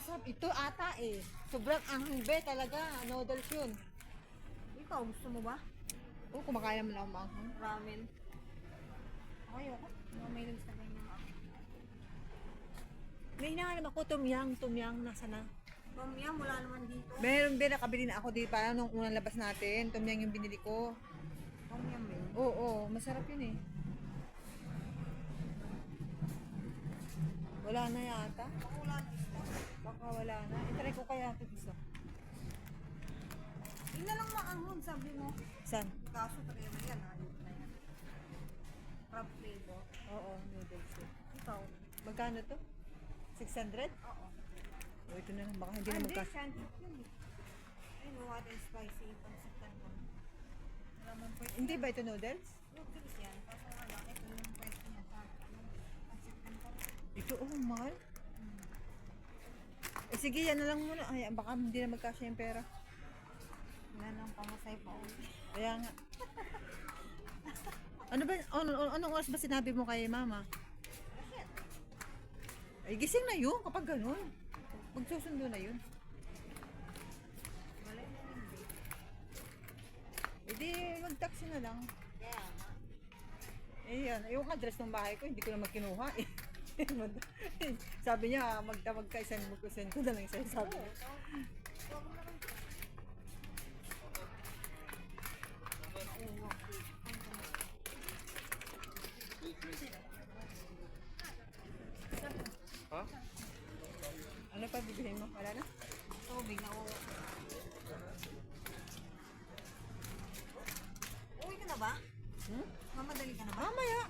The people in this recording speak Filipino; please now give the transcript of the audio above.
masarap ito ata eh. Sobrang anghang talaga. Noodles yun. Ikaw, gusto mo ba? Oo, kumakain naman ako maanghang. Ramen. Ayoko. May lang sa ganyan ako. May hinahanap ako, tumyang, nasa na? Mamaya, wala naman dito. Meron din, nakabili na ako di para nung unang labas natin. Tumyang yung binili ko. Mamaya ba yun? Oo, masarap yun eh. Wala na yata. Baka wala dito. Baka wala na. I-try ko kaya ito isa. Yun na lang maanghon, sabi mo. Saan? Kaso, tayo na yan. Ayun na yan. Crab flavor. Oo, noodles yun. Ikaw? Magkano to? 600? Oo. O, ito na lang. Baka hindi na Hindi, magkas... sandwich yun eh. Ay, no, hot and spicy. Pansitan ko. Wala man pwede. Hindi ba ito noodles? Noodles yan. Kaso wala. Ito yung pwede niya sa pansitan ko. Ito, oh, mahal. Eh, sige, yan na lang muna. Ay, baka hindi na magkasya yung pera. Wala nang pamasay pa ulit. Kaya nga. Anong oras ba sinabi mo kay mama? Ay, gising na yun kapag ganun. Magsusundo na yun. Wala na hindi. E di, mag-taxi na lang. Kaya nga. Eh, yan. Yung address ng bahay ko, hindi ko naman kinuha eh. Sabi niya, magtawag ka, isend mo ko, send ko na lang sa'yo, sabi niya. Ha? Ano pa bibilhin mo? Wala na? Tubig na uwi. Uwi ka na ba? Hmm? Mamadali ka na ba? Mamaya.